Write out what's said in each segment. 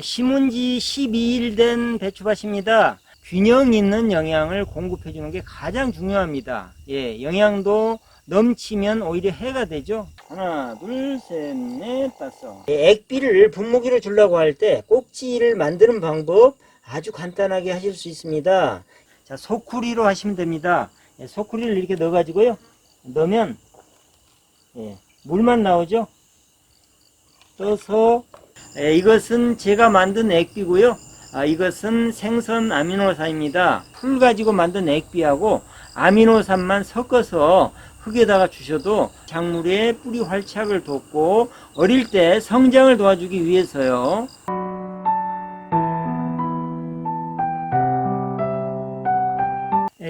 심은 지 12일 된 배추밭입니다. 균형 있는 영양을 공급해 주는 게 가장 중요합니다. 영양도 넘치면 오히려 해가 되죠. 하나, 둘, 셋, 넷, 다섯. 액비를 분무기로 주려고 할 때 꼭지를 만드는 방법 아주 간단하게 하실 수 있습니다. 자, 소쿠리로 하시면 됩니다. 소쿠리를 이렇게 넣어 가지고요. 넣으면 물만 나오죠. 떠서 이것은 제가 만든 액비고요. 이것은 생선 아미노산입니다. 풀 가지고 만든 액비하고 아미노산만 섞어서 흙에다가 주셔도 작물의 뿌리 활착을 돕고 어릴 때 성장을 도와주기 위해서요.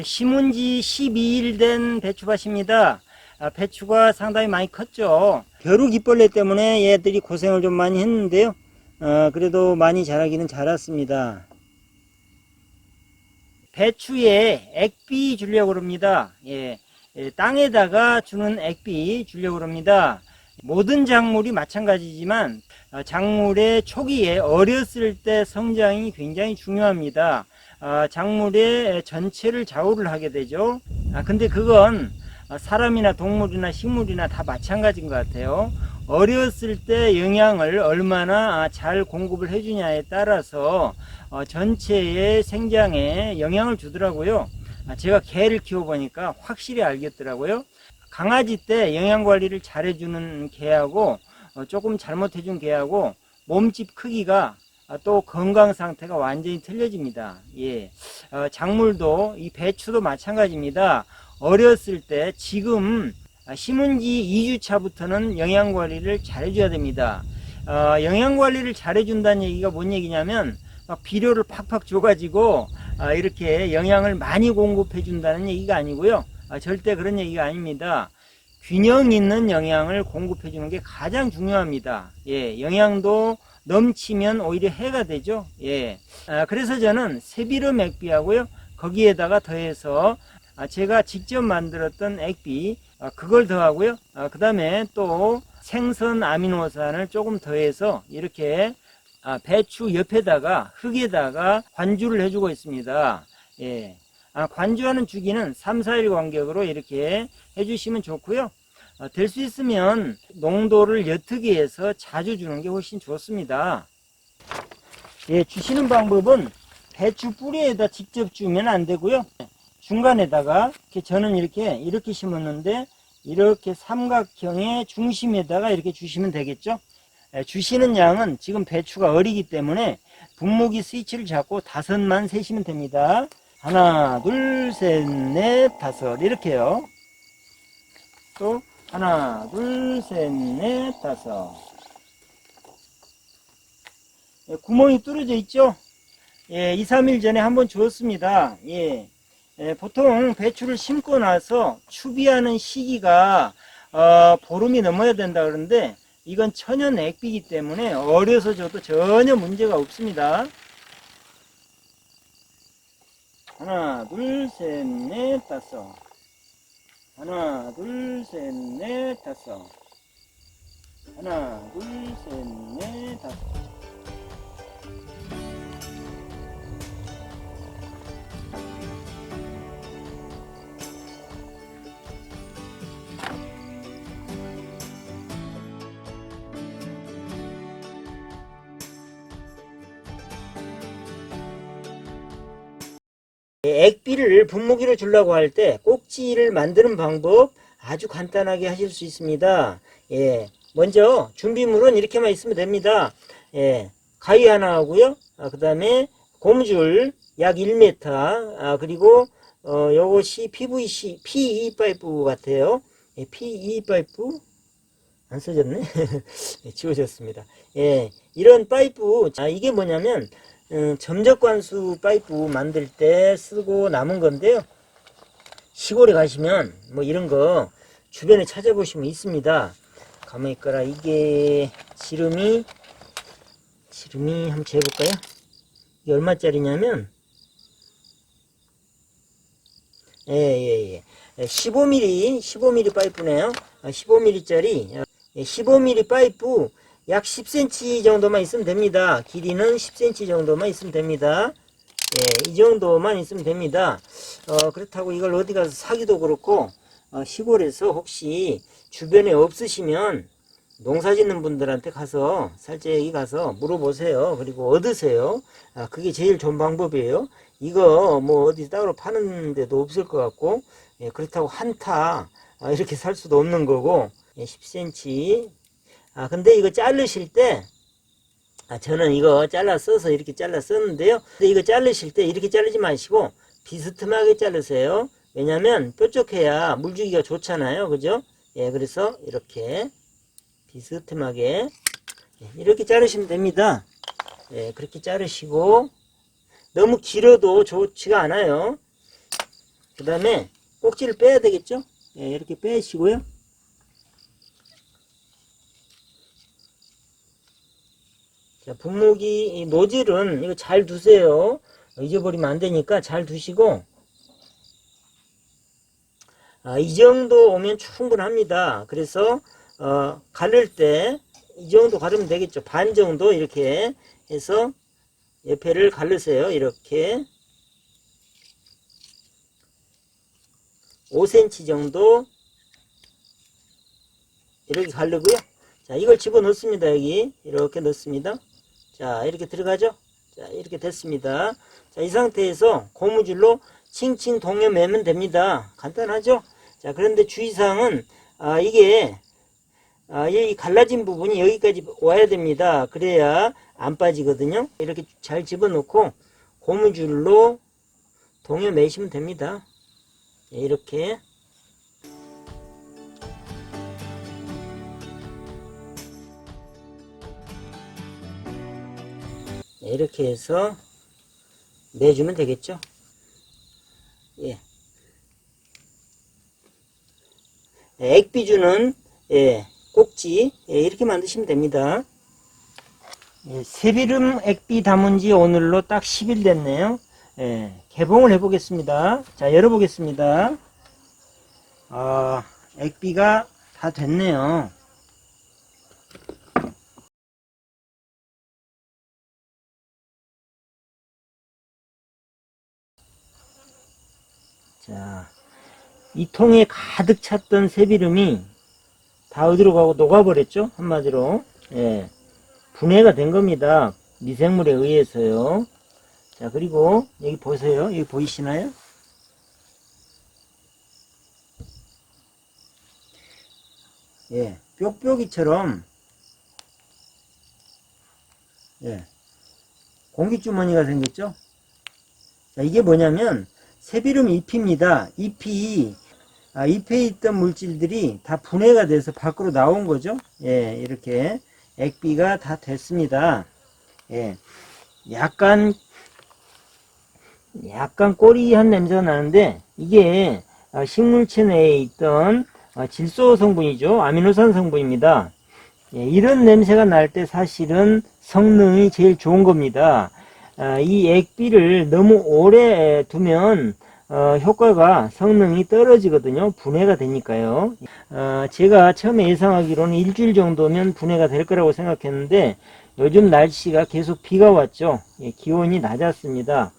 심은 지 12일 된 배추밭입니다. 배추가 상당히 많이 컸죠. 벼룩이벌레 때문에 얘들이 고생을 좀 많이 했는데요. 그래도 많이 자라기는 자랐습니다. 배추에 액비 주려고 합니다. 땅에다가 주는 액비 주려고 합니다. 모든 작물이 마찬가지지만 작물의 초기에 어렸을 때 성장이 굉장히 중요합니다. 작물의 전체를 좌우를 하게 되죠. 근데 그건 사람이나 동물이나 식물이나 다 마찬가지인 것 같아요. 어렸을 때 영양을 얼마나 잘 공급을 해주냐에 따라서 전체의 생장에 영향을 주더라고요. 제가 개를 키워보니까 확실히 알겠더라고요. 강아지 때 영양관리를 잘해주는 개하고 조금 잘못해준 개하고 몸집 크기가 또 건강 상태가 완전히 틀려집니다. 작물도 이 배추도 마찬가지입니다. 어렸을 때 지금 심은 지 2주차부터는 영양관리를 잘해줘야 됩니다. 영양관리를 잘해준다는 얘기가 뭔 얘기냐면 비료를 팍팍 줘가지고 이렇게 영양을 많이 공급해준다는 얘기가 아니고요. 절대 그런 얘기가 아닙니다. 균형 있는 영양을 공급해주는 게 가장 중요합니다. 영양도 넘치면 오히려 해가 되죠. 그래서 저는 새비름 액비하고요. 거기에다가 더해서 제가 직접 만들었던 액비 그걸 더하고요. 그 다음에 또 생선 아미노산을 조금 더해서 이렇게 배추 옆에다가 흙에다가 관주를 해주고 있습니다. 관주하는 주기는 3, 4일 간격으로 이렇게 해주시면 좋고요. 될 수 있으면 농도를 옅게 해서 자주 주는 게 훨씬 좋습니다. 주시는 방법은 배추 뿌리에다 직접 주면 안 되고요. 중간에다가 저는 이렇게 심었는데 이렇게 삼각형의 중심에다가 이렇게 주시면 되겠죠. 주시는 양은 지금 배추가 어리기 때문에 분무기 스위치를 잡고 5만 세시면 됩니다. 하나, 둘, 셋, 넷, 다섯 이렇게요. 또 하나, 둘, 셋, 넷, 다섯. 구멍이 뚫어져 있죠. 2, 3일 전에 한번 주었습니다. 보통 배추를 심고 나서 추비하는 시기가 보름이 넘어야 된다 그러는데 이건 천연 액비이기 때문에 어려서 줘도 전혀 문제가 없습니다. 하나, 둘, 셋, 넷, 다섯. 하나, 둘, 셋, 넷, 다섯. 하나, 둘, 셋, 넷, 다섯. 액비를 분무기로 주려고 할 때 꼭지를 만드는 방법 아주 간단하게 하실 수 있습니다. 먼저 준비물은 이렇게만 있으면 됩니다. 가위 하나 하고요. 그 다음에 고무줄 약 1m, 그리고 요것이 PVC, PE 파이프 같아요. PE 파이프 안 써졌네. 지워졌습니다. 이런 파이프, 이게 뭐냐면 점적관수 파이프 만들 때 쓰고 남은 건데요. 시골에 가시면 뭐 이런 거 주변에 찾아보시면 있습니다. 가만히 있거라. 이게 지름이 한번 재볼까요? 이게 얼마짜리냐면 15mm 파이프네요. 15mm 짜리 15mm 파이프 약 10cm 정도만 있으면 됩니다. 길이는 10cm 정도만 있으면 됩니다. 이 정도만 있으면 됩니다. 그렇다고 이걸 어디 가서 사기도 그렇고, 시골에서 혹시 주변에 없으시면 농사 짓는 분들한테 가서 살짝이 가서 물어보세요. 그리고 얻으세요. 그게 제일 좋은 방법이에요. 이거 뭐 어디 따로 파는 데도 없을 것 같고, 그렇다고 한타 이렇게 살 수도 없는 거고, 10cm. 근데 이거 자르실 때, 저는 이거 잘라 써서 이렇게 잘라 썼는데요. 근데 이거 자르실 때 이렇게 자르지 마시고 비스듬하게 자르세요. 왜냐면 뾰족해야 물주기가 좋잖아요. 그죠? 그래서 이렇게 비스듬하게 이렇게 자르시면 됩니다. 그렇게 자르시고, 너무 길어도 좋지가 않아요. 그 다음에 꼭지를 빼야 되겠죠? 이렇게 빼시고요. 자, 분무기 노즐은 이거 잘 두세요. 잊어버리면 안 되니까 잘 두시고, 이 정도 오면 충분합니다. 그래서 가를 때 이 정도 가르면 되겠죠. 반 정도 이렇게 해서 옆에를 가르세요. 이렇게 5cm 정도 이렇게 가르고요. 자, 이걸 집어 넣습니다. 여기 이렇게 넣습니다. 자, 이렇게 들어가죠. 자, 이렇게 됐습니다. 자, 이 상태에서 고무줄로 칭칭 동여 매면 됩니다. 간단하죠? 자, 그런데 주의사항은 이게 이 갈라진 부분이 여기까지 와야 됩니다. 그래야 안 빠지거든요. 이렇게 잘 집어넣고 고무줄로 동여 매시면 됩니다. 이렇게 이렇게 해서 매주면 되겠죠. 액비주는 꼭지 이렇게 만드시면 됩니다. 새비름 액비 담은 지 오늘로 딱 10일 됐네요. 개봉을 해 보겠습니다. 자, 열어 보겠습니다. 액비가 다 됐네요. 자, 이 통에 가득 찼던 새비름이 다 어디로 가고 녹아버렸죠? 한마디로. 분해가 된 겁니다. 미생물에 의해서요. 자, 그리고 여기 보세요. 여기 보이시나요? 뾱뾱이처럼 공기주머니가 생겼죠? 자, 이게 뭐냐면 새비름 잎입니다. 잎에 있던 물질들이 다 분해가 돼서 밖으로 나온 거죠. 이렇게 액비가 다 됐습니다. 약간 꼬리한 냄새가 나는데 이게 식물체 내에 있던 질소 성분이죠. 아미노산 성분입니다. 이런 냄새가 날 때 사실은 성능이 제일 좋은 겁니다. 이 액비를 너무 오래 두면 효과가 성능이 떨어지거든요. 분해가 되니까요. 제가 처음에 예상하기로는 일주일 정도면 분해가 될 거라고 생각했는데 요즘 날씨가 계속 비가 왔죠. 기온이 낮았습니다.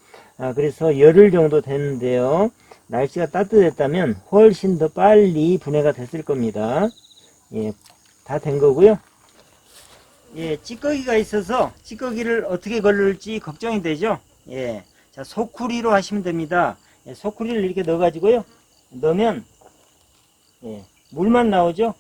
그래서 열흘 정도 됐는데요. 날씨가 따뜻했다면 훨씬 더 빨리 분해가 됐을 겁니다. 다 된 거고요. 찌꺼기가 있어서 찌꺼기를 어떻게 걸를지 걱정이 되죠. 자, 소쿠리로 하시면 됩니다. 소쿠리를 이렇게 넣어 가지고요. 넣으면 물만 나오죠.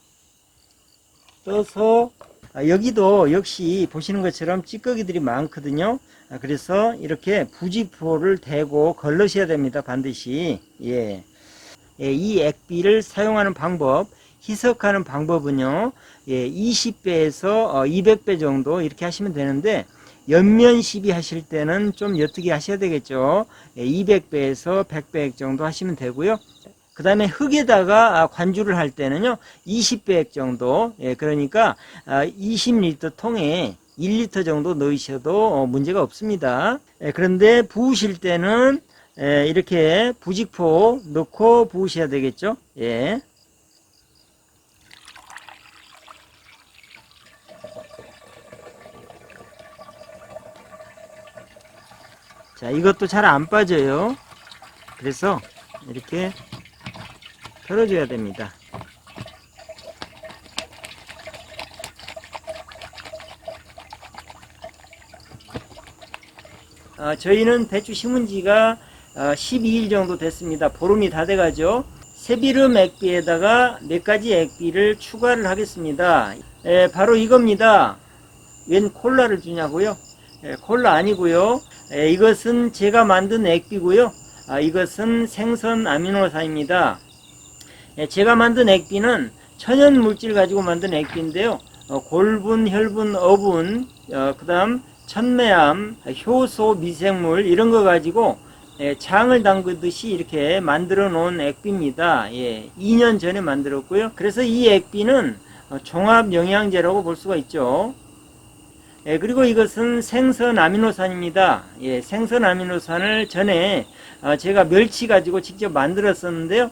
떠서 여기도 역시 보시는 것처럼 찌꺼기들이 많거든요. 그래서 이렇게 부직포를 대고 걸러셔야 됩니다. 반드시. 이 액비를 사용하는 방법, 희석하는 방법은요, 20배에서 200배 정도 이렇게 하시면 되는데, 옆면 시비 하실 때는 좀 옅게 하셔야 되겠죠. 200배에서 100배 정도 하시면 되고요. 그 다음에 흙에다가 관주를 할 때는요, 20배 정도, 그러니까 20리터 통에 1리터 정도 넣으셔도 문제가 없습니다. 그런데 부으실 때는 이렇게 부직포 넣고 부으셔야 되겠죠. 자, 이것도 잘 안 빠져요. 그래서 이렇게 털어줘야 됩니다. 저희는 배추 심은 지가 12일 정도 됐습니다. 보름이 다 돼가죠. 새비름 액비에다가 몇 가지 액비를 추가를 하겠습니다. 바로 이겁니다. 웬 콜라를 주냐고요? 콜라 아니고요. 이것은 제가 만든 액비고요. 이것은 생선 아미노산입니다. 제가 만든 액비는 천연 물질 가지고 만든 액비인데요. 골분, 혈분, 어분, 그 다음 천매암, 효소, 미생물 이런 거 가지고 장을 담그듯이 이렇게 만들어 놓은 액비입니다. 2년 전에 만들었고요. 그래서 이 액비는 종합 영양제라고 볼 수가 있죠. 그리고 이것은 생선 아미노산입니다. 생선 아미노산을 전에 제가 멸치 가지고 직접 만들었었는데요.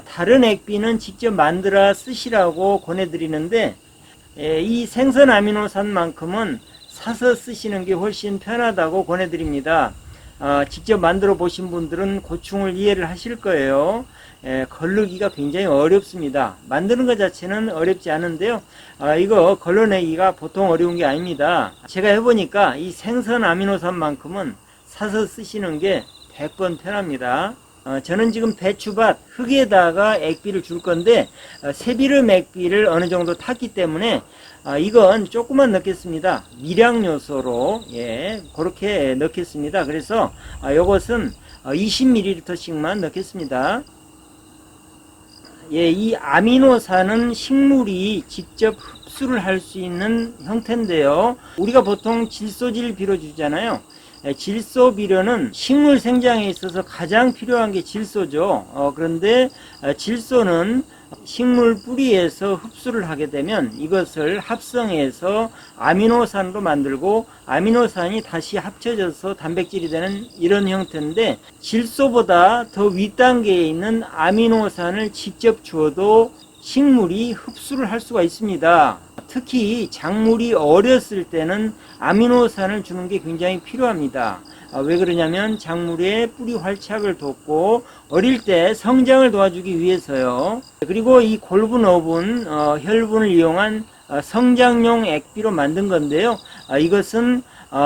다른 액비는 직접 만들어 쓰시라고 권해드리는데 이 생선 아미노산만큼은 사서 쓰시는 게 훨씬 편하다고 권해드립니다. 직접 만들어 보신 분들은 고충을 이해를 하실 거예요. 걸르기가 굉장히 어렵습니다. 만드는 것 자체는 어렵지 않은데요. 이거 걸러내기가 보통 어려운 게 아닙니다. 제가 해보니까 이 생선 아미노산만큼은 사서 쓰시는 게 100번 편합니다. 저는 지금 배추밭 흙에다가 액비를 줄 건데 새비름 액비를 어느 정도 탔기 때문에 이건 조금만 넣겠습니다. 미량 요소로 그렇게 넣겠습니다. 그래서 이것은 20ml씩만 넣겠습니다. 이 아미노산은 식물이 직접 흡수를 할 수 있는 형태인데요. 우리가 보통 질소질 비료 주잖아요. 질소 비료는 식물 생장에 있어서 가장 필요한 게 질소죠. 그런데 질소는 식물 뿌리에서 흡수를 하게 되면 이것을 합성해서 아미노산으로 만들고 아미노산이 다시 합쳐져서 단백질이 되는 이런 형태인데 질소보다 더 윗단계에 있는 아미노산을 직접 주어도 식물이 흡수를 할 수가 있습니다. 특히 작물이 어렸을 때는 아미노산을 주는 게 굉장히 필요합니다. 왜 그러냐면 작물의 뿌리 활착을 돕고 어릴 때 성장을 도와주기 위해서요. 그리고 이 골분, 어분, 혈분을 이용한 성장용 액비로 만든 건데요. 이것은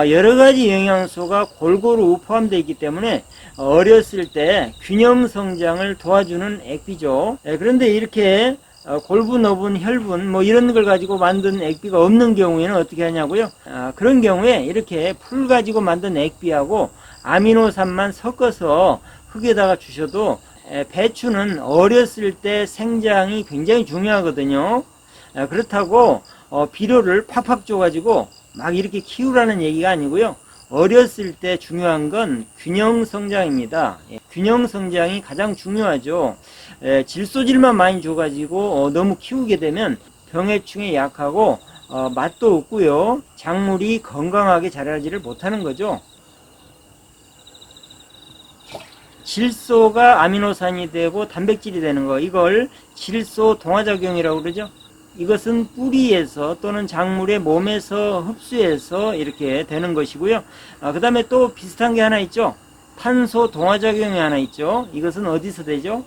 여러 가지 영양소가 골고루 포함되어 있기 때문에 어렸을 때 균형 성장을 도와주는 액비죠. 그런데 이렇게 골분, 어분, 혈분 뭐 이런 걸 가지고 만든 액비가 없는 경우에는 어떻게 하냐고요? 그런 경우에 이렇게 풀 가지고 만든 액비하고 아미노산만 섞어서 흙에다가 주셔도 배추는 어렸을 때 생장이 굉장히 중요하거든요. 그렇다고 비료를 팍팍 줘가지고 막 이렇게 키우라는 얘기가 아니고요. 어렸을 때 중요한 건 균형 성장입니다. 균형 성장이 가장 중요하죠. 질소질만 많이 줘가지고 너무 키우게 되면 병해충에 약하고 맛도 없고요. 작물이 건강하게 자라지를 못하는 거죠. 질소가 아미노산이 되고 단백질이 되는 거, 이걸 질소 동화작용이라고 그러죠. 이것은 뿌리에서 또는 작물의 몸에서 흡수해서 이렇게 되는 것이고요. 그 다음에 또 비슷한 게 하나 있죠. 탄소 동화작용이 하나 있죠. 이것은 어디서 되죠?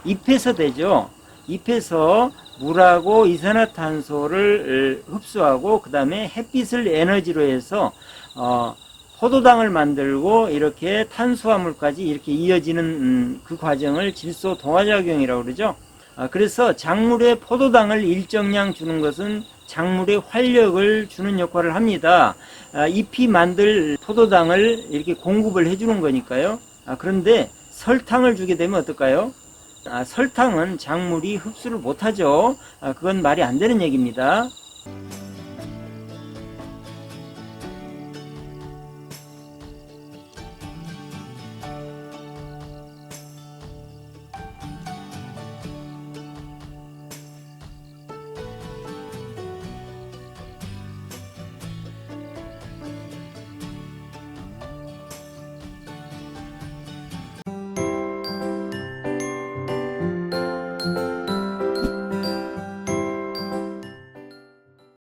잎에서 되죠. 잎에서 물하고 이산화탄소를 흡수하고 그 다음에 햇빛을 에너지로 해서 포도당을 만들고 이렇게 탄수화물까지 이렇게 이어지는 그 과정을 질소 동화작용이라고 그러죠. 그래서 작물에 포도당을 일정량 주는 것은 작물에 활력을 주는 역할을 합니다. 잎이 만들 포도당을 이렇게 공급을 해주는 거니까요. 그런데 설탕을 주게 되면 어떨까요? 설탕은 작물이 흡수를 못하죠. 그건 말이 안 되는 얘기입니다.